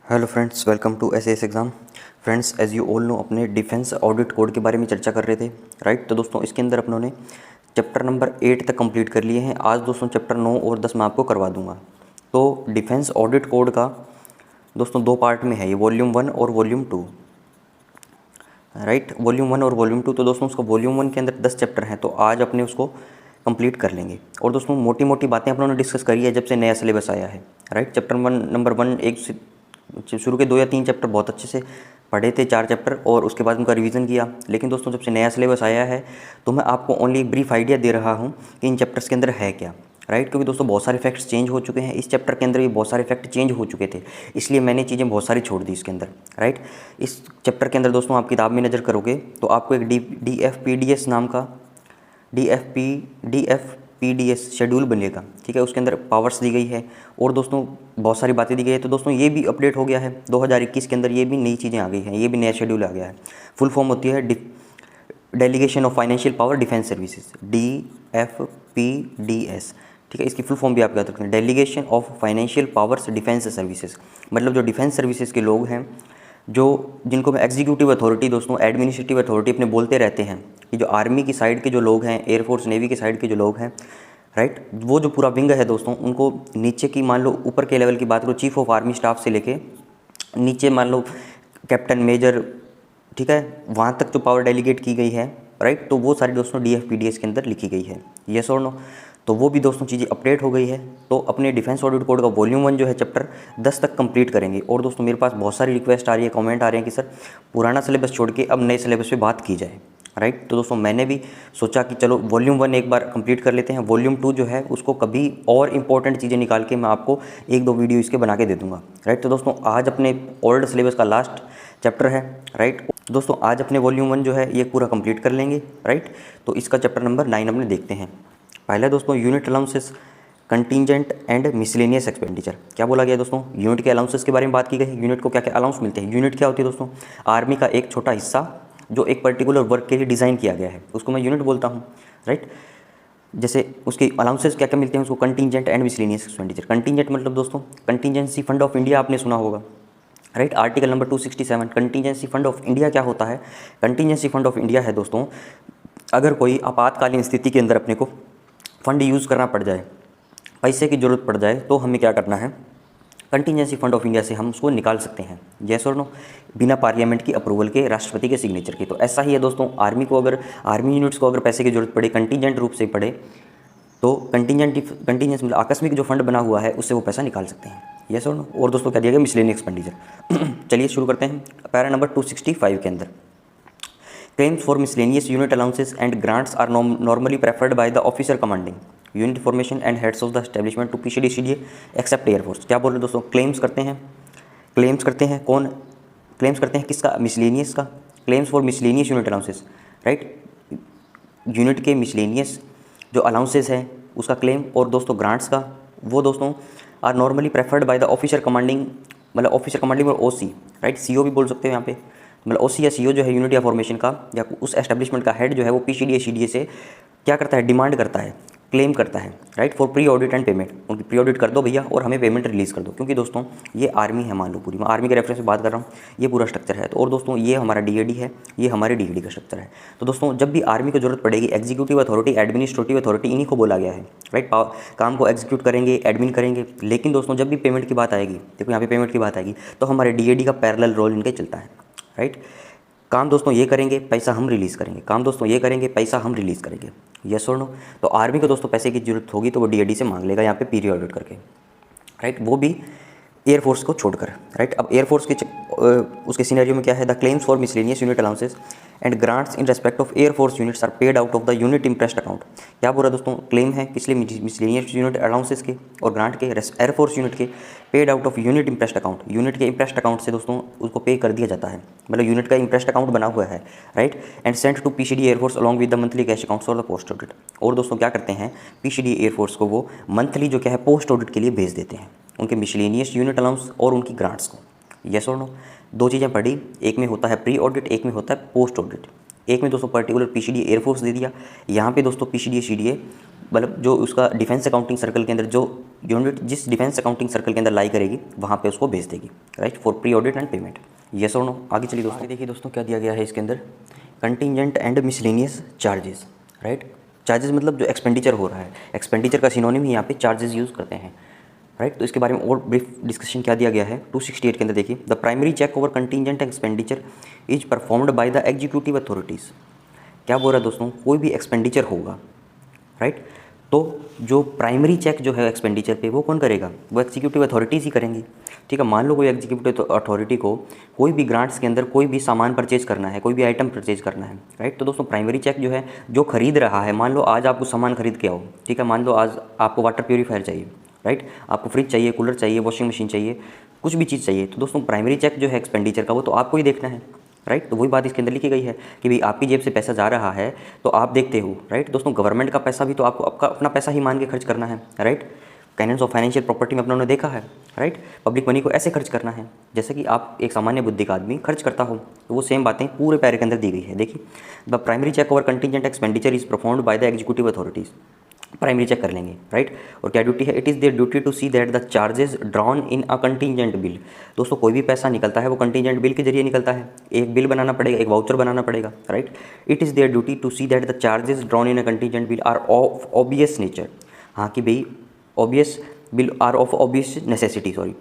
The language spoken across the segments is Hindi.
Hello friends, welcome to SAS exam. Friends, as you all know, अपने डिफेंस ऑडिट कोड के बारे में चर्चा कर रहे थे, राइट। तो दोस्तों, इसके अंदर अपनों ने चैप्टर नंबर 8 तक कंप्लीट कर लिए हैं। आज दोस्तों चैप्टर 9 और 10 मैं आपको करवा दूंगा। तो डिफेंस ऑडिट कोड का दोस्तों 2 पार्ट में है ये, वॉल्यूम 1 और वॉल्यूम 2, राइट। वॉल्यूम 1 और वॉल्यूम 2। तो दोस्तों उसको वॉल्यूम 1 के अंदर 10 चैप्टर हैं, तो आज अपने उसको कंप्लीट कर लेंगे। और दोस्तों मोटी मोटी बातें अपनों ने डिस्कस करी है जब से नया सिलेबस आया है, राइट। चैप्टर नंबर 1 एक शुरू के 2 या 3 चैप्टर बहुत अच्छे से पढ़े थे, 4 चैप्टर, और उसके बाद उनका रिवीजन किया। लेकिन दोस्तों जब से नया सिलेबस आया है तो मैं आपको ओनली एक ब्रीफ आइडिया दे रहा हूँ कि इन चैप्टर्स के अंदर है क्या, राइट। क्योंकि दोस्तों बहुत सारे फैक्ट्स चेंज हो चुके हैं, इस चैप्टर के अंदर भी बहुत सारे फैक्ट चेंज हो चुके थे, इसलिए मैंने चीज़ें बहुत सारी छोड़ दी इसके अंदर, राइट। इस चैप्टर के अंदर दोस्तों आप किताब में नज़र करोगे तो आपको एक DFPDS नाम का DFPDS शेड्यूल बनेगा, ठीक है। उसके अंदर पावर्स दी गई है और दोस्तों बहुत सारी बातें दी गई है। तो दोस्तों ये भी अपडेट हो गया है 2021 के अंदर, ये भी नई चीज़ें आ गई हैं, ये भी नया शेड्यूल आ गया है। फुल फॉर्म होती है delegation of financial power defence services, DFPDS, ठीक है। इसकी फुल फॉर्म भी आप याद रखें, delegation of financial powers defence services. मतलब जो डिफेंस सर्विसेज के लोग हैं, जो जिनको मैं एग्जीक्यूटिव अथॉरिटी दोस्तों, एडमिनिस्ट्रेटिव अथॉरिटी अपने बोलते रहते हैं, कि जो आर्मी की साइड के जो लोग हैं, एयरफोर्स नेवी की साइड के जो लोग हैं, राइट, वो जो पूरा विंग है दोस्तों, उनको नीचे की, मान लो ऊपर के लेवल की बात करो, चीफ ऑफ आर्मी स्टाफ से लेके नीचे मान लो कैप्टन, मेजर, ठीक है, वहाँ तक जो पावर डेलीगेट की गई है, राइट, तो वो सारी दोस्तों DFPDS के अंदर लिखी गई है, येस और नो। तो वो भी दोस्तों चीज़ें अपडेट हो गई है। तो अपने डिफेंस ऑडिट कोड का वॉल्यूम 1 जो है चैप्टर 10 तक कंप्लीट करेंगे। और दोस्तों मेरे पास बहुत सारी रिक्वेस्ट आ रही है, कमेंट आ रहे हैं कि सर पुराना सिलेबस छोड़ के अब नए सिलेबस पे बात की जाए, राइट। तो दोस्तों मैंने भी सोचा कि चलो वॉल्यूम 1 एक बार कंप्लीट कर लेते हैं, वॉल्यूम 2 जो है उसको कभी और इंपॉर्टेंट चीज़ें निकाल के मैं आपको 1-2 वीडियो इसके बना के दे दूँगा, राइट। तो दोस्तों आज अपने ओल्ड सिलेबस का लास्ट चैप्टर है, राइट। दोस्तों आज अपने वॉल्यूम 1 जो है ये पूरा कंप्लीट कर लेंगे, राइट। तो इसका चैप्टर नंबर 9 अपने देखते हैं। पहला दोस्तों unit allowances, contingent and miscellaneous expenditure. क्या बोला गया दोस्तों? यूनिट के अलाउंसेस के बारे में बात की गई। यूनिट को क्या क्या अलाउंस मिलते हैं। यूनिट क्या होती है दोस्तों? आर्मी का एक छोटा हिस्सा जो एक पर्टिकुलर वर्क के लिए डिज़ाइन किया गया है, उसको मैं यूनिट बोलता हूँ, राइट। जैसे उसके अलाउंसेस क्या क्या मिलते हैं उसको, contingent and miscellaneous expenditure. Contingent मतलब दोस्तों कंटिंजेंसी फंड ऑफ इंडिया, आपने सुना होगा, right. Article number 267। Contingency fund of India क्या होता है? कंटिंजेंसी फंड ऑफ इंडिया है दोस्तों, अगर कोई आपातकालीन स्थिति के अंदर अपने को फंड यूज़ करना पड़ जाए, पैसे की ज़रूरत पड़ जाए, तो हमें क्या करना है, कंटिंजेंसी फंड ऑफ इंडिया से हम उसको निकाल सकते हैं, यस और नो, बिना पार्लियामेंट की अप्रूवल के, राष्ट्रपति के सिग्नेचर के। तो ऐसा ही है दोस्तों, आर्मी को अगर, आर्मी यूनिट्स को अगर पैसे की जरूरत पड़े, कंटिंजेंट रूप से पड़े, तो कंटिंजेंस मतलब आकस्मिक जो फंड बना हुआ है उससे वो पैसा निकाल सकते हैं, यस और नो। और दोस्तों क्या दिया गया, मिसलेनियस एक्सपेंडिचर। चलिए शुरू करते हैं पैरा नंबर 265 के अंदर। Claims for miscellaneous unit allowances and grants are normally preferred by the officer commanding unit formation and heads of the establishment to PCD CDA except Air Force। क्या बोल रहे हैं दोस्तों? क्लेम्स करते हैं, क्लेम्स करते हैं कौन? क्लेम्स करते हैं किसका? मिसलेनियस का। Claims for miscellaneous unit allowances, right. Unit के मिसलेनियस जो अलाउंसेस हैं उसका क्लेम, और दोस्तों ग्रांट्स का, वो दोस्तों are normally preferred by the officer commanding, मतलब ऑफिसर कमांडिंग और OC, राइट। CO भी बोल सकते हो यहाँ पे, मतलब OC या CO जो है यूनिट या फॉर्मेशन का या उस एस्टेब्लिशमेंट का हेड जो है वो PCD या CDA से क्या करता है, डिमांड करता है, क्लेम करता है, right, for pre audit and payment. उनकी प्री ऑडिट कर दो भैया और हमें पेमेंट रिलीज़ कर दो। क्योंकि दोस्तों ये आर्मी है, मान लो पूरी, मैं आर्मी के रेफरेंस से बात कर रहा हूँ, ये पूरा स्ट्रक्चर है। तो और दोस्तों ये हमारा DAD है, ये हमारे DAD का स्ट्रक्चर है। तो दोस्तों जब भी आर्मी को जरूरत पड़ेगी, एग्जीक्यूटिव अथॉरिटी, एडमिनिस्ट्रेटिव अथॉरिटी, इन्हीं को बोला गया है, राइट। काम को एग्जीक्यूट करेंगे, एडमिन करेंगे। लेकिन दोस्तों जब भी पेमेंट की बात आएगी, देखो यहाँ पे पेमेंट की बात आएगी, तो हमारे DAD का पैरेलल रोल इनके चलता है, राइट। काम दोस्तों ये करेंगे, पैसा हम रिलीज़ करेंगे, काम दोस्तों ये करेंगे, पैसा हम रिलीज़ करेंगे, यस और नो। तो आर्मी को दोस्तों पैसे की जरूरत होगी तो वो DAD से मांग लेगा यहाँ पे पीरियड ऑडिट करके, राइट, वो भी एयरफोर्स को छोड़कर, राइट। अब एयरफोर्स के उसके सिनेरियो में क्या है, the claims for miscellaneous unit allowances and grants in respect of air force units are paid out of the unit impressed account. क्या बोल रहा है दोस्तों? क्लेम है किस लिए, मिसलेनियस यूनिट अलाउंसेस के और ग्रांट के, एयरफोर्स यूनिट के, paid out of unit impressed account. Unit के इम्प्रेस्ड अकाउंट से दोस्तों उसको पे कर दिया जाता है, मतलब यूनिट का इम्प्रेस्ड अकाउंट बना हुआ है, right, and sent to PCD air force along with the monthly cash accounts और द पोस्ट ऑडिट। और दोस्तों क्या करते हैं, PCD एयरफोर्स को वो मंथली जो क्या है पोस्ट ऑडिट के लिए भेज देते हैं, उनके मिसलेनियस यूनिट अलाउंस और उनकी ग्रांट्स को, यस और नो। 2 चीज़ें पढ़ी, एक में होता है प्री ऑडिट, एक में होता है पोस्ट ऑडिट। एक में दोस्तों पर्टिकुलर PCD एयरफोर्स दे दिया, यहाँ पे दोस्तों PCD CDA मतलब जो उसका डिफेंस अकाउंटिंग सर्कल के अंदर जो यूनिट जिस डिफेंस अकाउंटिंग सर्कल के अंदर लाई करेगी वहाँ पे उसको भेज देगी, right, for pre audit and payment. Yes और नो। आगे चलिए दोस्तों, देखिए दोस्तों क्या दिया गया है इसके अंदर, contingent and miscellaneous charges, right. Charges मतलब जो एक्सपेंडिचर हो रहा है, एक्सपेंडिचर का सिनोनिम ही यहाँ पे चार्जेस यूज़ करते हैं, राइट। तो इसके बारे में और ब्रीफ डिस्कशन क्या दिया गया है 268 के अंदर देखिए, the primary check over contingent expenditure is performed by the executive authorities. क्या बोल रहा है दोस्तों, कोई भी एक्सपेंडिचर होगा, राइट, तो जो प्राइमरी चेक जो है एक्सपेंडिचर पे वो कौन करेगा, वो एग्जीक्यूटिव अथॉरिटीज़ ही करेंगी, ठीक है। मान लो कोई एग्जीक्यूटिव अथॉरिटी को कोई भी ग्रांट्स के अंदर कोई भी सामान परचेज करना है, कोई भी आइटम परचेज करना है, राइट। तो दोस्तों प्राइमरी चेक जो है जो खरीद रहा है, मान लो आज आपको सामान खरीद के आओ, ठीक है, मान लो आज आपको वाटर प्यूरीफायर चाहिए, राइट, आपको फ्रिज चाहिए, कूलर चाहिए, वॉशिंग मशीन चाहिए, कुछ भी चीज़ चाहिए, तो दोस्तों प्राइमरी चेक जो है एक्सपेंडिचर का वो तो आपको ही देखना है, राइट। तो वही बात इसके अंदर लिखी गई है कि भाई आपकी जेब से पैसा जा रहा है तो आप देखते हो, राइट। दोस्तों गवर्नमेंट का पैसा भी तो आपको आपका अपना पैसा ही मान के खर्च करना है, right. Cannons of financial property में अपना उन्होंने देखा है, राइट। पब्लिक मनी को ऐसे खर्च करना है जैसे कि आप एक सामान्य बुद्धि का आदमी खर्च करता हो, तो वो सेम बातें पूरे पैरे के अंदर दी गई है। देखिए, the primary check over contingent expenditure is performed by the executive authorities, primary check कर लेंगे, राइट। और क्या ड्यूटी है, it is their duty to see that the charges drawn in a contingent bill. दोस्तों कोई भी पैसा निकलता है वो कंटिजेंट बिल के जरिए निकलता है, एक बिल बनाना पड़ेगा, एक वाउचर बनाना पड़ेगा, right. It is their duty to see that the charges drawn in a contingent bill are of obvious nature. हाँ कि भाई obvious bill are of obvious necessity, sorry,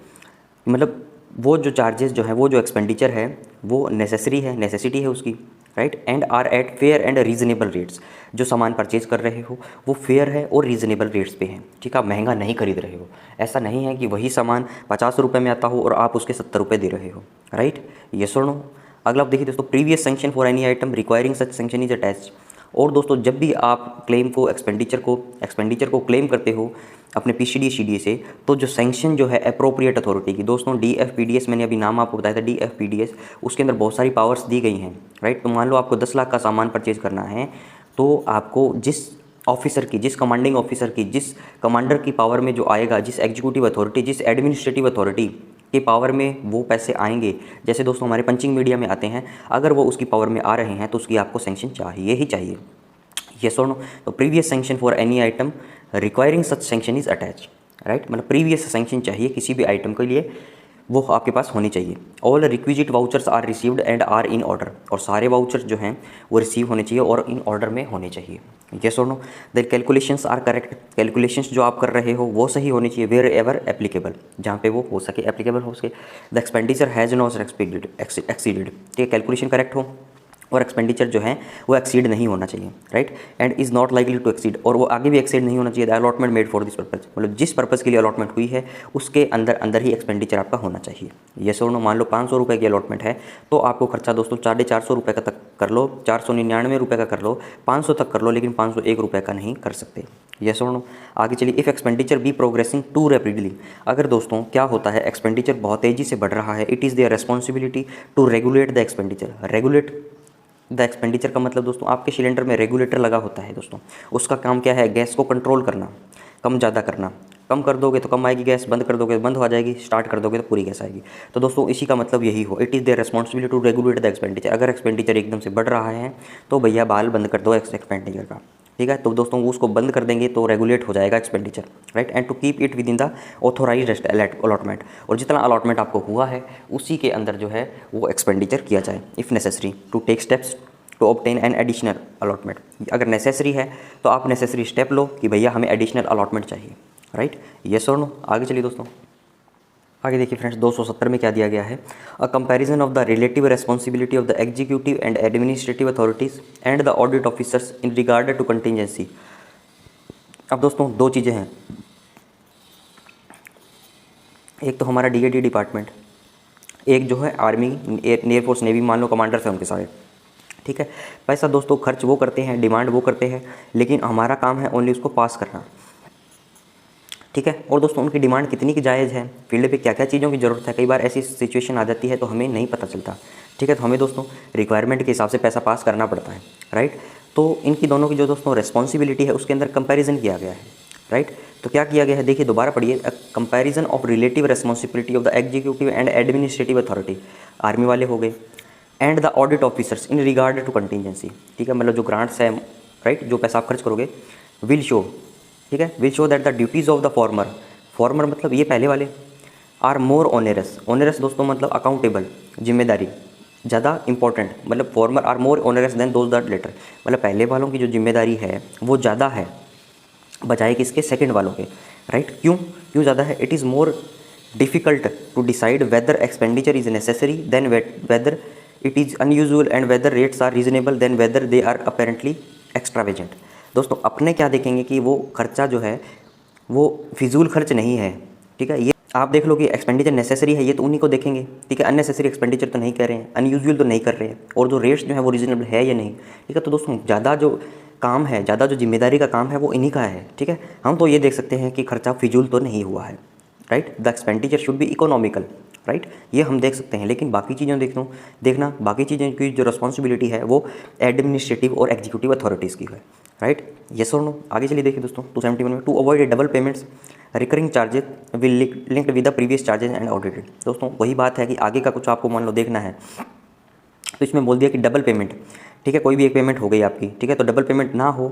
मतलब वो जो चार्जेस जो है, वो जो एक्सपेंडिचर है वो नेसेसरी है, नेसेसिटी है उसकी, right. And are at fair and reasonable rates, जो सामान परचेज कर रहे हो वो फेयर है और रीजनेबल रेट्स पे है, ठीक है, आप महंगा नहीं खरीद रहे हो। ऐसा नहीं है कि वही सामान 50 रुपये में आता हो और आप उसके 70 रुपये दे रहे हो, राइट। यस और नो। अगला आप देखिए दोस्तों, previous sanction for any item requiring such sanction is attached. और दोस्तों जब भी आप क्लेम को एक्सपेंडिचर को क्लेम करते हो अपने PCD CDA से, तो जो सैंक्शन जो है अप्रोप्रिएट अथॉरिटी की, दोस्तों DFPDS, मैंने अभी नाम आपको बताया था DFPDS, उसके अंदर बहुत सारी पावर्स दी गई हैं, राइट। तो मान लो आपको 10 लाख का सामान परचेज करना है, तो आपको जिस ऑफिसर की, जिस कमांडिंग ऑफिसर की, जिस कमांडर की पावर में जो आएगा, जिस एग्जीक्यूटिव अथॉरिटी, जिस एडमिनिस्ट्रेटिव अथॉरिटी के पावर में वो पैसे आएंगे, जैसे दोस्तों हमारे पंचिंग मीडिया में आते हैं, अगर वो उसकी पावर में आ रहे हैं तो उसकी आपको सैंक्शन चाहिए ही चाहिए। यस और नो। तो previous sanction for any item requiring such sanction is attach, right, मतलब प्रीवियस सैंक्शन चाहिए किसी भी आइटम के लिए, वो आपके पास होनी चाहिए। All requisite vouchers are received and are in order, और सारे वाउचर्स जो हैं वो रिसीव होने चाहिए और इन ऑर्डर में होने चाहिए। यस और no. The calculations are correct, calculations जो आप कर रहे हो वो सही होनी चाहिए, वेयर एवर एप्लीकेबल, जहाँ पे वो हो सके, एप्लीकेबल हो सके। द एक्सपेंडिचर हैज़ नॉट एक्सपीडेड, ठीक है, कैलकुलेशन करेक्ट हो और एक्सपेंडिचर जो है वो एक्सीड नहीं होना चाहिए, right. And is not likely to exceed, और वो आगे भी एक्सीड नहीं होना चाहिए। The allotment made for this purpose, मतलब जिस पर्पज़ के लिए अलॉटमेंट हुई है उसके अंदर अंदर ही एक्सपेंडिचर आपका होना चाहिए। यस और नो। मान लो 500 रुपये की अलॉटमेंट है तो आपको खर्चा दोस्तों 450 रुपये का तक कर लो, 499 रुपये का कर लो, 500 तक कर लो, लेकिन 501 रुपये का नहीं कर सकते। यस और नो। आगे चलिए, if expenditure be progressing too rapidly, अगर दोस्तों क्या होता है एक्सपेंडिचर बहुत तेज़ी से बढ़ रहा है, it is their responsibility to regulate the expenditure. Regulate the expenditure का मतलब दोस्तों आपके सिलेंडर में रेगुलेटर लगा होता है दोस्तों, उसका काम क्या है, गैस को कंट्रोल करना, कम ज़्यादा करना। कम कर दोगे तो कम आएगी गैस, बंद कर दोगे तो बंद हो जाएगी, स्टार्ट कर दोगे तो पूरी गैस आएगी। तो दोस्तों इसी का मतलब यही हो, it is their responsibility to regulate the expenditure. अगर एक्सपेंडिचर एकदम से बढ़ रहा है तो भैया बाल बंद कर दो एक्सपेंडिचर का, ठीक है। तो दोस्तों उसको बंद कर देंगे तो रेगुलेट हो जाएगा expenditure, right. And to keep it within the authorised allotment, और जितना अलॉटमेंट आपको हुआ है उसी के अंदर जो है वो एक्सपेंडिचर किया जाए। If necessary to take steps to obtain an additional allotment, अगर नेसेसरी है तो आप नेसेसरी स्टेप लो कि भैया हमें एडिशनल अलॉटमेंट चाहिए, राइट। यस और नो। आगे चलिए दोस्तों, आगे देखिए फ्रेंड्स, 270 में क्या दिया गया है, a comparison of the relative responsibility of the executive and administrative authorities and the audit officers in regard to contingency. अब दोस्तों दो चीज़ें हैं, एक तो हमारा DAD डिपार्टमेंट, एक जो है आर्मी, एयरफोर्स, नेवी, मान लो कमांडर्स हैं उनके सारे, ठीक है। पैसा दोस्तों खर्च वो करते हैं, डिमांड वो करते हैं, लेकिन हमारा काम है ओनली उसको पास करना, ठीक है। और दोस्तों उनकी डिमांड कितनी की जायज़ है, फील्ड पे क्या क्या चीज़ों की ज़रूरत है, कई बार ऐसी सिचुएशन आ जाती है तो हमें नहीं पता चलता, ठीक है। तो हमें दोस्तों रिक्वायरमेंट के हिसाब से पैसा पास करना पड़ता है, राइट। तो इनकी दोनों की जो दोस्तों रिस्पॉन्सिबिलिटी है उसके अंदर कंपैरिजन किया गया है, राइट। तो क्या किया गया है, देखिए दोबारा पढ़िए, comparison of relative responsibility of the executive and administrative authority, army वाले हो गए, and the audit officers in regard to contingency, ठीक है। मतलब जो ग्रांट्स है, राइट, जो पैसा आप खर्च करोगे, विल शो ठीक है, will show that the duties of the former मतलब ये पहले वाले, आर मोर ऑनरस। ऑनरस दोस्तों मतलब अकाउंटेबल, जिम्मेदारी, ज़्यादा इंपॉर्टेंट, मतलब former are more onerous than those that latter, मतलब पहले वालों की जो जिम्मेदारी है वो ज़्यादा है बजाय किसके, सेकंड वालों के, राइट। क्यों क्यों ज़्यादा है? It is more difficult to decide whether expenditure is necessary than whether it is unusual and whether rates are reasonable than whether they are apparently extravagant. दोस्तों अपने क्या देखेंगे कि वो खर्चा जो है वो फिजूल खर्च नहीं है, ठीक है। ये आप देख लो कि एक्सपेंडिचर नेसेसरी है, ये तो उन्हीं को देखेंगे, ठीक है। अननेसेसरी एक्सपेंडिचर तो नहीं कर रहे हैं, अनयूजुअल तो नहीं कर रहे हैं, और जो रेट्स जो है वो रीजनेबल है या नहीं, ठीक है। तो दोस्तों ज़्यादा जो काम है, ज़्यादा जो जिम्मेदारी का काम है वो इन्हीं का है, ठीक है। हम तो ये देख सकते हैं कि खर्चा फिजूल तो नहीं हुआ है, right. The expenditure should be economical, right, ये हम देख सकते हैं। लेकिन बाकी चीज़ें देखना बाकी चीज़ें की जो रिस्पॉन्सिबिलिटी है वो एडमिनिस्ट्रेटिव और एग्जीक्यूटिव अथॉरिटीज़ की है, राइट। यस और नो। आगे चलिए देखिए दोस्तों 271 में, to avoid double payments recurring charges will linked with the previous charges and audited. दोस्तों वही बात है कि आगे का कुछ आपको मान लो देखना है, तो इसमें बोल दिया कि डबल पेमेंट, ठीक है, कोई भी एक पेमेंट हो गई आपकी, ठीक है, तो डबल पेमेंट ना हो,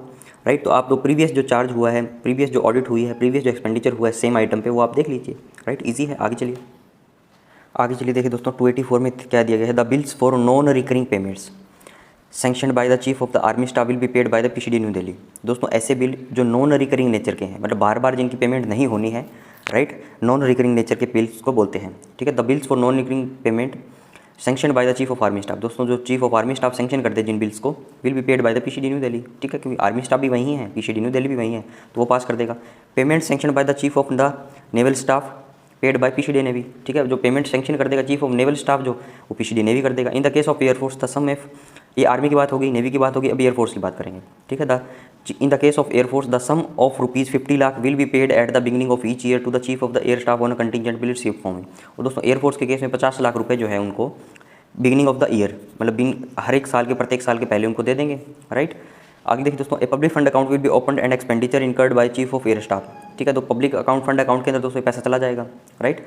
राइट। तो आप तो प्रीवियस जो चार्ज हुआ है, प्रीवियस जो ऑडिट हुई है, प्रीवियस जो एक्सपेंडिचर हुआ है सेम आइटम पे, वो आप देख लीजिए, राइट। इजी है। आगे चलिए देखिए दोस्तों 284 में क्या दिया गया है, the bills for non recurring payments sanctioned bye the chief of the army staff will be paid by the PCD new Delhi. दोस्तों ऐसे बिल जो नॉन रिकरिंग नेचर के हैं, मतलब बार बार जिनकी पेमेंट नहीं होनी है, राइट, नॉन रिकरिंग नेचर के बिल्स को बोलते हैं, ठीक है। The bills for non recurring payment sanction bye the chief of army staff. दोस्तों जो chief of army staff sanction करते हैं जिन बिल्स को, will be paid by the PCD new Delhi, ठीक है, क्योंकि आर्मी स्टाफ भी वही है, पीसीडी न्यू दिल्ली भी वही है, तो वो पास कर देगा। Payment sanction bye the chief of the naval staff paid by PCD navy, ठीक है, जो पेमेंट सैंक्शन कर देगा चीफ ऑफ नेवल स्टाफ जो, वो पीसीडी नेवी कर देगा। In the case of air force the sum F, ये आर्मी की बात होगी, नेवी की बात होगी, अब एयरफोर्स की बात करेंगे, ठीक है। In the case of air force the sum of ₹50 lakh will be paid at the beginning of each year to the chief of the air staff on a contingent bill received from him. और दोस्तों एयरफोर्स के केस में 50 लाख रुपये जो है उनको बिगिनिंग ऑफ द ईयर, मतलब हर एक साल के, प्रत्येक साल के पहले उनको दे देंगे, राइट। आगे देखिए दोस्तों, ए public fund account will be open and expenditure incurred by chief of air staff, ठीक है, तो पब्लिक अकाउंट फंड अकाउंट के अंदर दोस्तों पैसा चला जाएगा, right.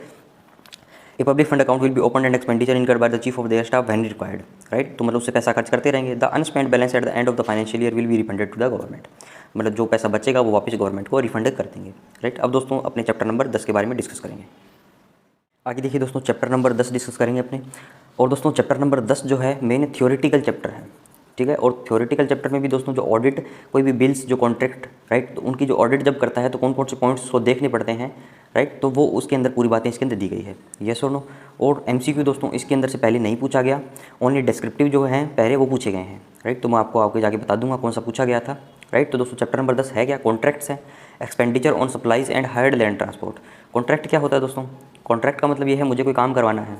A public fund account will be open and expenditure incurred by the chief of the air staff when required, right, तो मतलब उससे पैसा खर्च करते रहेंगे। The unspent balance at the end of the financial year will be refunded to the government, मतलब जो पैसा बचेगा वो वापस गवर्नमेंट को रिफंड कर देंगे, राइट। अब दोस्तों अपने चैप्टर नंबर 10 के बारे में डिस्कस करेंगे। आगे देखिए दोस्तों चैप्टर नंबर 10 डिस्कस करेंगे अपने। और दोस्तों चैप्टर नंबर 10 जो है मेन थ्योरेटिकल चैप्टर है, ठीक है। और थ्योरेटिकल चैप्टर में भी दोस्तों जो ऑडिट, कोई भी बिल्स जो कॉन्ट्रैक्ट, राइट, तो उनकी जो ऑडिट जब करता है तो कौन कौन से पॉइंट्स को देखने पड़ते हैं, राइट, तो वो उसके अंदर पूरी बातें इसके अंदर दी गई है, यस और नो। और एमसीक्यू दोस्तों इसके अंदर से पहले नहीं पूछा गया, ओनली डिस्क्रिप्टिव जो हैं पहले वो पूछे गए हैं, राइट, तो मैं आपको आगे जाके बता दूंगा कौन सा पूछा गया था, राइट। तो दोस्तों चैप्टर नंबर 10 है क्या, कॉन्ट्रैक्ट्स है, expenditure on supplies and hired land transport. Contract क्या होता है दोस्तों? कॉन्ट्रैक्ट का मतलब ये है मुझे कोई काम करवाना है,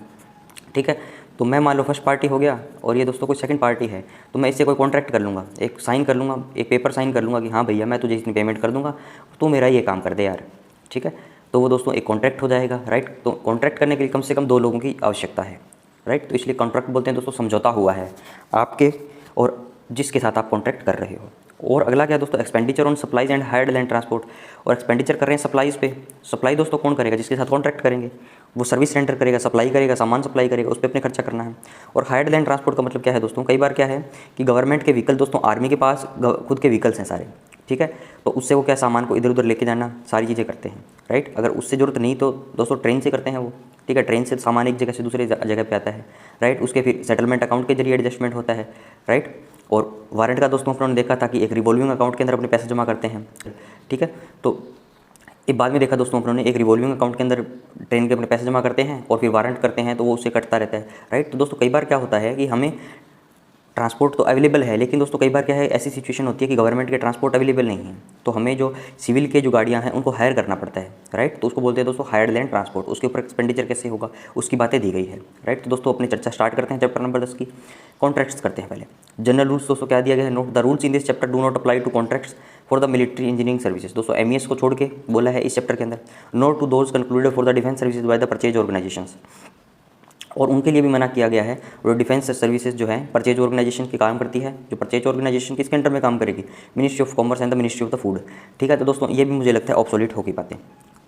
ठीक है, तो मैं मान लो फर्स्ट पार्टी हो गया और ये दोस्तों कोई सेकंड पार्टी है, तो मैं इससे कोई कॉन्ट्रैक्ट कर लूँगा, एक साइन कर लूँगा, एक पेपर साइन कर लूँगा कि हाँ भैया मैं तुझे इतनी पेमेंट कर दूँगा, तो मेरा ये काम कर दे यार, ठीक है, तो वो दोस्तों एक कॉन्ट्रैक्ट हो जाएगा, राइट। तो कॉन्ट्रैक्ट करने के लिए कम से कम 2 लोगों की आवश्यकता है, राइट, तो इसलिए कॉन्ट्रैक्ट बोलते हैं दोस्तों समझौता हुआ है आपके और जिसके साथ आप कॉन्ट्रैक्ट कर रहे हो। और अगला क्या है दोस्तों, expenditure on supplies and hired land transport, और एक्सपेंडिचर कर रहे हैं सप्लाईज पे। सप्लाई दोस्तों कौन करेगा, जिसके साथ कॉन्ट्रैक्ट करेंगे, वो सर्विस रेंडर करेगा, सप्लाई करेगा, सामान सप्लाई करेगा, उस पर अपने खर्चा करना है। और हायर्ड लैंड ट्रांसपोर्ट का मतलब क्या है दोस्तों, कई बार क्या है कि गवर्नमेंट के व्हीकल, दोस्तों आर्मी के पास खुद के व्हीकल्स हैं सारे, ठीक है, तो उससे वो क्या सामान को इधर उधर लेके जाना, सारी चीज़ें करते हैं, राइट। अगर उससे ज़रूरत नहीं तो दोस्तों ट्रेन से करते हैं वो, ठीक है, ट्रेन से सामान एक जगह से दूसरे जगह पे आता है, राइट, उसके फिर सेटलमेंट अकाउंट के जरिए एडजस्टमेंट होता है, राइट। और वारंट का दोस्तों अपने देखा था कि एक रिवॉल्विंग अकाउंट के अंदर अपने पैसे जमा करते हैं, ठीक है, तो एक बाद में देखा दोस्तों अपनों ने एक रिवॉल्विंग अकाउंट के अंदर ट्रेन के अपने पैसे जमा करते हैं और फिर वारंट करते हैं तो वो उससे कटता रहता है, राइट। तो दोस्तों कई बार क्या होता है कि हमें ट्रांसपोर्ट तो अवेलेबल है, लेकिन दोस्तों कई बार क्या है ऐसी सिचुएशन होती है कि गवर्नमेंट के ट्रांसपोर्ट अवेलेबल नहीं है, तो हमें जो सिविल के जो गाड़ियां हैं उनको हायर करना पड़ता है, राइट, तो उसको बोलते हैं दोस्तों हायर्ड लैंड ट्रांसपोर्ट। उसके ऊपर एक्सपेंडिचर कैसे होगा उसकी बातें दी गई है, राइट। तो दोस्तों अपनी चर्चा स्टार्ट करते हैं चैप्टर नंबर 10 की। कॉन्ट्रैक्ट्स करते हैं पहले। जनरल रूल्स दोस्तों क्या दिया गया है, note the rules in this chapter do not apply to contracts for the military engineering services. दोस्तों एमईएस को छोड़ के बोला है इस चैप्टर के अंदर, note to those concluded for the defence services by the purchase organisations, और उनके लिए भी मना किया गया है। और डिफेंस सर्विसेज जो है परचेज ऑर्गेनाइजेशन की काम करती है, जो परचेज ऑर्गेनाइजेशन किसके अंडर में काम करेगी, ministry of commerce and the ministry of the food, ठीक है। तो दोस्तों ये भी मुझे लगता है ऑब्सोलीट होगी बातें,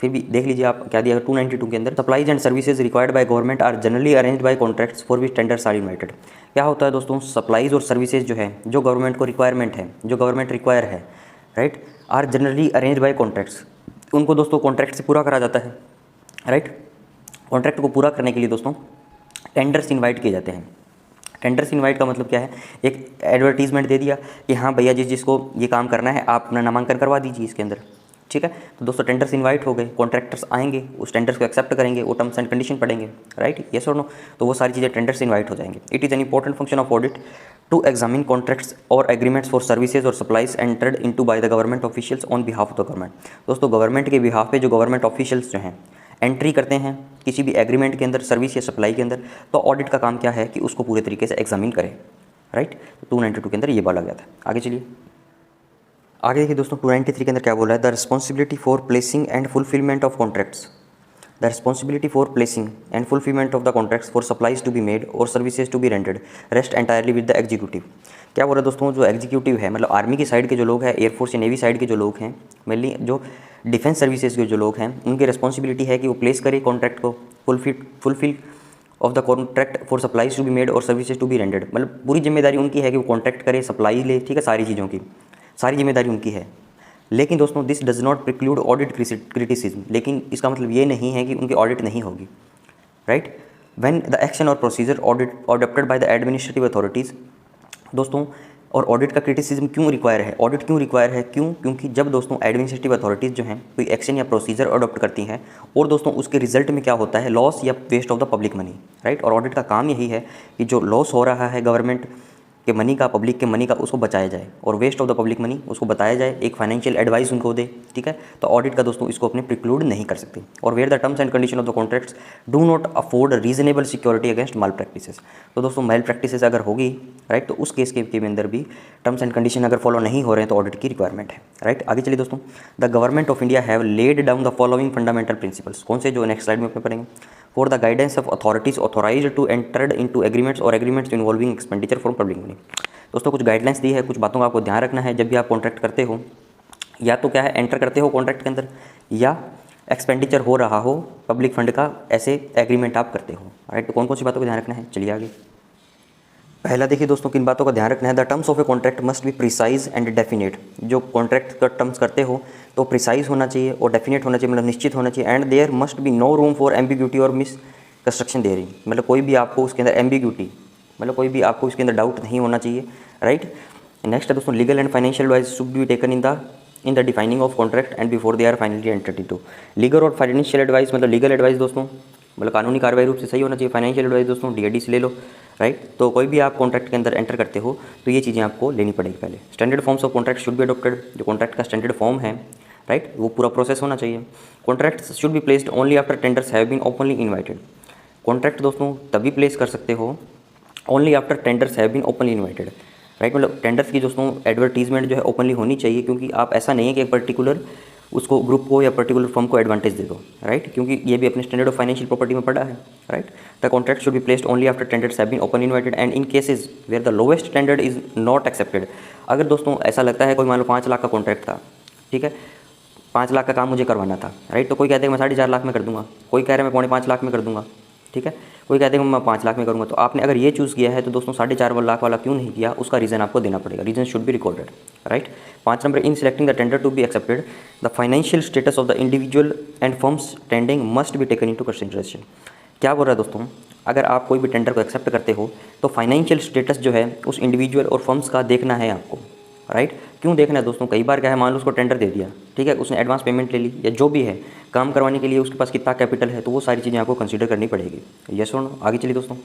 फिर भी देख लीजिए आप क्या दिया 292 के अंदर, supplies and services required by government are generally arranged by contracts for which tenders are invited. क्या होता है दोस्तों, सप्लाईज और सर्विसेज जो है जो गवर्नमेंट को रिक्वायरमेंट है, जो गवर्नमेंट रिक्वायर है, right, are generally arrange by contracts, उनको दोस्तों कॉन्ट्रैक्ट से पूरा करा जाता है, राइट। कॉन्ट्रैक्ट को पूरा करने के लिए दोस्तों टेंडर्स इनवाइट किए जाते हैं। टेंडर्स इनवाइट का मतलब क्या है, एक एडवर्टीजमेंट दे दिया कि हाँ भैया जिसको ये काम करना है आप अपना नामांकन करवा दीजिए इसके अंदर, ठीक है। तो दोस्तों टेंडर्स इनवाइट हो गए, कॉन्ट्रैक्टर्स आएंगे, उस टेंडर्स को एक्सेप्ट करेंगे, वो टर्म्स एंड कंडीशन पढ़ेंगे, राइट, यस और नो, तो वो सारी चीज़ें टेंडर्स इनवाइट हो जाएंगे। It is an important function of audit to examine contracts और एग्रीमेंट्स फॉर सर्विसेज और supplies entered into by the government officials on behalf of the government. दोस्तों गवर्नमेंट के बिहाफ पे जो गवर्नमेंट ऑफिशियल्स जो हैं एंट्री करते हैं किसी भी एग्रीमेंट के अंदर, सर्विस या सप्लाई के अंदर, तो ऑडिट का काम क्या है कि उसको पूरे तरीके से एग्जामिन करें, राइट। 292 के अंदर ये बोला गया था। आगे चलिए, आगे देखिए दोस्तों 293 के अंदर क्या बोला है, the responsibility for placing and fulfilment of contracts, the responsibility for placing and fulfilment of the contracts for supplies to be made और services to be rendered rest entirely with the executive. क्या बोल रहा है दोस्तों, जो एग्जीक्यूटिव है मतलब आर्मी की साइड के जो लोग हैं, एयरफोर्स या नेवी साइड के जो लोग हैं, मेनली जो डिफेंस सर्विसेज के जो लोग हैं, उनकी रिस्पॉन्सिबिलिटी है कि वो प्लेस करे कॉन्ट्रैक्ट को, fulfil of the contract for supplies to be made और सर्विसेज टू बी रेंडेड, मतलब पूरी जिम्मेदारी उनकी है कि वो कॉन्ट्रैक्ट करे, सप्लाई ले, ठीक है, सारी चीज़ों की सारी जिम्मेदारी उनकी है। लेकिन दोस्तों this does not preclude audit criticism, लेकिन इसका मतलब ये नहीं है कि उनकी ऑडिट नहीं होगी, राइट। व्हेन द एक्शन और procedure audit adopted by the administrative authorities, दोस्तों और ऑडिट का क्रिटिसिज्म क्यों रिक्वायर है, ऑडिट क्यों रिक्वायर है, क्योंकि जब दोस्तों एडमिनिस्ट्रेटिव अथॉरिटीज़ जो हैं कोई एक्शन या प्रोसीजर अडॉप्ट करती हैं और दोस्तों उसके रिजल्ट में क्या होता है, लॉस या waste of the public money, right. और ऑडिट का काम यही है कि जो लॉस हो रहा है गवर्नमेंट के मनी का, पब्लिक के मनी का, उसको बचाया जाए, और waste of the public money उसको बताया जाए, एक फाइनेंशियल एडवाइस उनको दे, ठीक है। तो ऑडिट का दोस्तों इसको अपने प्रिक्लूड नहीं कर सकते। और where the terms and condition of the contracts do not afford reasonable security against malpractices, तो दोस्तों माल प्रैक्टिसेस अगर होगी, राइट, तो उस केस के अंदर भी टर्म्स एंड कंडीशन अगर फॉलो नहीं हो रहे हैं तो ऑडिट की रिक्वायरमेंट है, राइट। आगे चलिए दोस्तों, the government of India have laid down the following fundamental principles, कौन से, जो नेक्स्ट स्लाइड में अपने पढ़ेंगे, for the guidance of authorities authorised to entered into agreements or agreements involving expenditure from public money. दोस्तों कुछ गाइडलाइंस दी है, कुछ बातों का आपको ध्यान रखना है जब भी आप कॉन्ट्रैक्ट करते हो, या तो क्या है एंटर करते हो कॉन्ट्रैक्ट के अंदर, या एक्सपेंडिचर हो रहा हो पब्लिक फंड का, ऐसे एग्रीमेंट आप करते हो, राइट। तो कौन कौन सी बातों का ध्यान रखना है, चलिए आगे। पहला देखिए दोस्तों किन बातों का ध्यान रखना है, the terms of a contract must be precise and definite, जो कॉन्ट्रैक्ट का टर्म्स करते हो तो प्रिसाइज होना चाहिए और डेफिनेट होना चाहिए, मतलब निश्चित होना चाहिए, and there must be no room for ambiguity और मिस कंस्ट्रक्शन देयरिंग, मतलब कोई भी आपको उसके अंदर एम्बिग्यूटी, मतलब कोई भी आपको इसके अंदर डाउट नहीं होना चाहिए, राइट। नेक्स्ट है दोस्तों, legal and financial advice should be taken in the defining of contract and before they are finally entered into. Legal और फाइनेंशियल एडवाइस, मतलब लीगल एडवाइस दोस्तों मतलब कानूनी कार्रवाई रूप से सही होना चाहिए, फाइनेंशियल एडवाइस दोस्तों डीएडी से ले लो, राइट। तो कोई भी आप कॉन्ट्रैक्ट के अंदर एंटर करते हो तो ये चीज़ें आपको लेनी पड़ेगी पहले। Standard forms of contract should be adopted, जो कॉन्ट्रैक्ट का स्टैंडर्ड फॉर्म है, राइट, वो पूरा प्रोसेस होना चाहिए। Contract should be placed only after tenders have been openly invited, contract दोस्तों तभी प्लेस कर सकते हो only after tenders have been openly invited, right. मतलब टेंडर्स की दोस्तों एडवर्टीजमेंट जो है ओपनली होनी चाहिए, क्योंकि आप ऐसा नहीं है कि एक पर्टिकुलर उसको ग्रुप को या पर्टिकुलर फर्म को एडवांटेज दे दो, राइट, क्योंकि ये भी अपने स्टैंडर्ड ऑफ फाइनेंशियल प्रॉपर्टी में पड़ा है, right. The contract should be placed only after tenders have been open invited and in cases where the lowest tender is not accepted. अगर दोस्तों ऐसा लगता है कोई मान लो 5 लाख का कॉन्ट्रैक्ट था, ठीक है, 5 लाख का काम मुझे करवाना था, राइट, तो कोई कहते हैं मैं 4.5 लाख में कर दूंगा, कोई कह रहा है मैं 4.5 लाख में कर दूंगा, ठीक है, कोई कहते हैं मैं 5 लाख में करूँगा। तो आपने अगर ये चूज़ किया है तो दोस्तों 4.5 लाख वाला क्यों नहीं किया, उसका रीज़न आपको देना पड़ेगा, reason should be recorded, right. 5 number, in selecting the tender to be accepted the financial status of the individual and firms tending must be taken into consideration. क्या बोल रहा है दोस्तों, अगर आप कोई भी टेंडर को एक्सेप्ट करते हो तो फाइनेंशियल स्टेटस जो है उस इंडिविजुअल और फर्म्स का देखना है आपको, राइट। क्यों देखना है दोस्तों, कई बार क्या है, मान लो उसको टेंडर दे दिया, ठीक है, उसने एडवांस पेमेंट ले ली या जो भी है काम करवाने के लिए उसके पास कितना कैपिटल है, तो वो सारी चीज़ें आपको कंसीडर करनी पड़ेगी, यस और नो। आगे चलिए दोस्तों,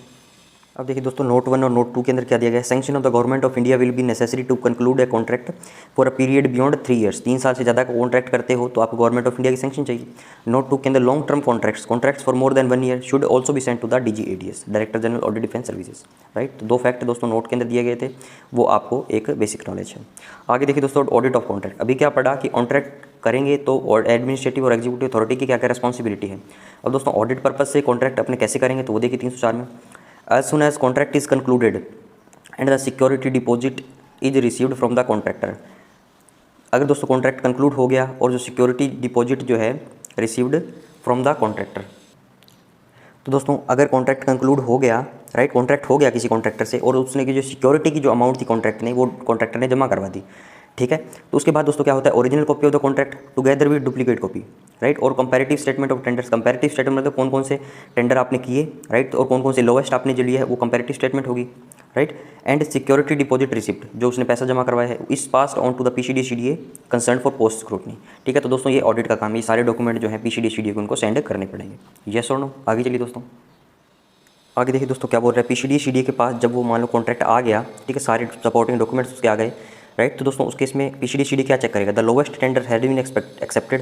अब देखिए दोस्तों नोट 1 और नोट 2 के अंदर क्या दिया गया है, sanction of the government of India will be necessary to conclude a contract for a period beyond 3 years, 3 साल से ज़्यादा का कॉन्ट्रैक्ट करते हो तो आपको गवर्नमेंट ऑफ इंडिया की सैंक्शन चाहिए। नोट 2 के अंदर long term contracts for more than 1 year should also be sent to the DGADS, director general audit defence services, right. तो 2 फैक्ट दोस्तों नोट के अंदर दिए गए थे, वो आपको एक बेसिक नॉलेज है। आगे देखिए दोस्तों, ऑडिट ऑफ कॉन्ट्रैक्ट, अभी क्या पढ़ा कि कॉन्ट्रैक्ट करेंगे तो एडमिनिस्ट्रेटिव और एग्जीक्यूटिव अथॉरिटी की क्या क्या रिस्पॉन्सिबिलिटी है। अब दोस्तों ऑडिट पर्पज से कॉन्ट्रैक्ट अपने कैसे करेंगे, तो वो देखिए 304 में, as soon as contract is concluded and the security deposit is received from the contractor। अगर दोस्तों कॉन्ट्रैक्ट कंक्लूड हो गया और जो सिक्योरिटी डिपॉजिट जो है रिसीव्ड फ्रॉम द कॉन्ट्रैक्टर, तो दोस्तों अगर कॉन्ट्रैक्ट कंक्लूड हो गया, राइट, कॉन्ट्रैक्ट हो गया किसी कॉन्ट्रैक्टर से और उसने की जो सिक्योरिटी की जो अमाउंट थी कॉन्ट्रैक्ट ने, वो कॉन्ट्रैक्टर ने जमा करवा दी, ठीक है। तो उसके बाद दोस्तों क्या होता है, original copy of the contract together with duplicate copy, right. और comparative statement of tenders, comparative statement मतलब कौन कौन से टेंडर आपने किए, राइट, और कौन कौन से लोवेस्ट आपने जो लिया है वो कंपैरेटिव स्टेटमेंट होगी, right. And security deposit receipt, जो उसने पैसा जमा करवाया है, is passed on to the PCD CDA concern for post scrutiny, ठीक है। तो दोस्तों ये ऑडिट का काम है, ये सारे डॉक्यूमेंट जो है पीसीडी सीडीए को उनको सेंड करने पड़ेंगे। यस और नो। आगे चलिए दोस्तों, आगे देखिए दोस्तों क्या बोल रहा है, पीसीडी सीडीए के पास जब वो मान लो कॉन्ट्रैक्ट आ गया, ठीक है, सारे सपोर्टिंग डॉक्यूमेंट्स उसके आ गए, राइट। तो दोस्तों उस केस में पीसीडी सीडीए क्या चेक करेगा, the lowest tender had been accepted,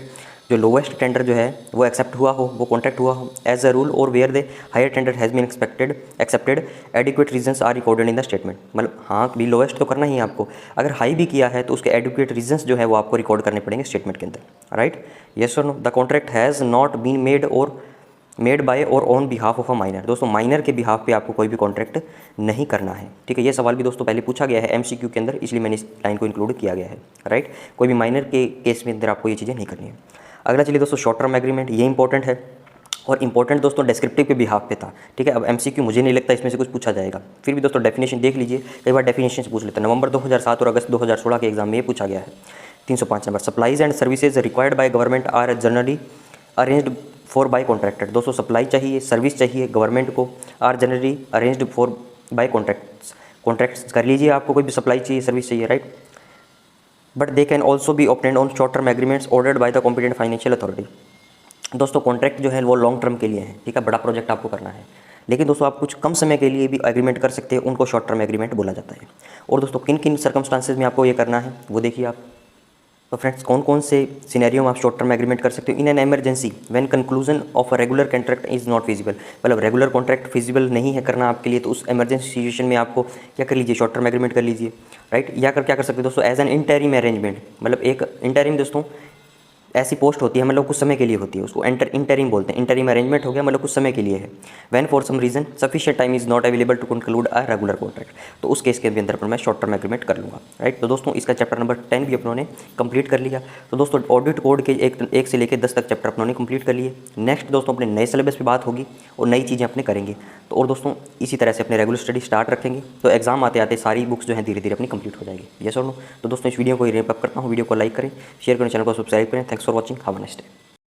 जो लोवेस्ट टेंडर जो है वो एक्सेप्ट हुआ हो, वो कॉन्ट्रैक्ट हुआ हो एज अ रूल, और where the higher tender has been accepted adequate reasons are recorded in the statement. मतलब हाँ भी लोवेस्ट तो करना ही है आपको, अगर हाई भी किया है तो उसके एडिक्वेट रीजंस जो है वो आपको रिकॉर्ड करने पड़ेंगे स्टेटमेंट के अंदर, राइट। यस और no. The contract has not been made by or on behalf of a minor, दोस्तों माइनर के बिहाफ पे आपको कोई भी कॉन्ट्रैक्ट नहीं करना है, ठीक है। ये सवाल भी दोस्तों पहले पूछा गया है एमसीक्यू के अंदर, इसलिए मैंने इस लाइन को इंक्लूड किया गया है, राइट। कोई भी माइनर के केस में अंदर आपको ये चीज़ें नहीं करनी है। अगला चलिए दोस्तों शॉर्ट टर्म एग्रीमेंट, ये इंपॉर्टेंट है और इंपॉर्टेंट दोस्तों डिस्क्रिप्टिव के बिहाफ पे था, ठीक है। अब एमसीक्यू मुझे नहीं लगता इसमें से कुछ पूछा जाएगा, फिर भी दोस्तों डेफिनेशन देख लीजिए, कई बार डेफिनेशन से पूछ लेते हैं। नवंबर 2007 और अगस्त 2016 के एग्जाम में ये पूछा गया है। 305 number, supplies and services required by government are generally arranged for by contractor, दोस्तों सप्लाई चाहिए, सर्विस चाहिए गवर्नमेंट को, are generally arranged for by contracts कर लीजिए, आपको कोई भी सप्लाई चाहिए, सर्विस चाहिए, right. But they can also be obtained on short term agreements ordered by the competent financial authority, दोस्तों कॉन्ट्रैक्ट जो है वो लॉन्ग टर्म के लिए है, ठीक है, बड़ा प्रोजेक्ट आपको करना है, लेकिन दोस्तों आप कुछ कम समय के लिए भी एग्रीमेंट कर सकते हैं, उनको शॉर्ट टर्म एग्रीमेंट बोला जाता है। और दोस्तों किन किन सर्कमस्टांसेस में आपको ये करना है वो देखिए आप। तो फ्रेंड्स कौन कौन से सिनेरियो में आप शॉर्ट टर्म एग्रीमेंट कर सकते हो, in an emergency when conclusion of a regular contract is not feasible, मतलब रेगुलर कॉन्ट्रैक्ट फिजिबल नहीं है करना आपके लिए, तो उस एमरजेंसी सिचुएशन में आपको क्या कर लीजिए, शॉर्ट टर्म एग्रीमेंट कर लीजिए, राइट। या क्या कर सकते हैं दोस्तों, एज एन इंटरिम अरेंजमेंट, मतलब एक इंटरिम दोस्तों ऐसी पोस्ट होती है, मतलब कुछ समय के लिए होती है, उसको इंटरिम बोलते हैं, इंटरिम अरेंजमेंट हो गया, मतलब कुछ समय के लिए है। When for some reason sufficient time is not available to conclude a regular contract, तो उस केस के अंदर पर मैं शॉर्ट टर्म एग्रीमेंट कर लूँगा, राइट। तो दोस्तों इसका चैप्टर नंबर 10 भी अपनों ने कंप्लीट कर लिया। तो दोस्तों ऑडिट कोड के एक से लेकर 10 तक चैप्टर अपनों ने कंप्लीट कर लिए। नेक्स्ट दोस्तों अपने नए सिलेबस पर बात होगी और नई चीज़ें अपने करेंगे। तो और दोस्तों इसी तरह से अपने रेगुलर स्टडी स्टार्ट रखेंगे, तो एग्जाम आते आते सारी बुक्स जो हैं धीरे धीरे अपनी कंप्लीट हो जाएगी। यस और नो। तो दोस्तों इस वीडियो को रैप अप करता हूँ, वीडियो को लाइक करें, शेयर करें, चैनल को सब्सक्राइब करें। Thanks for watching, have a nice day.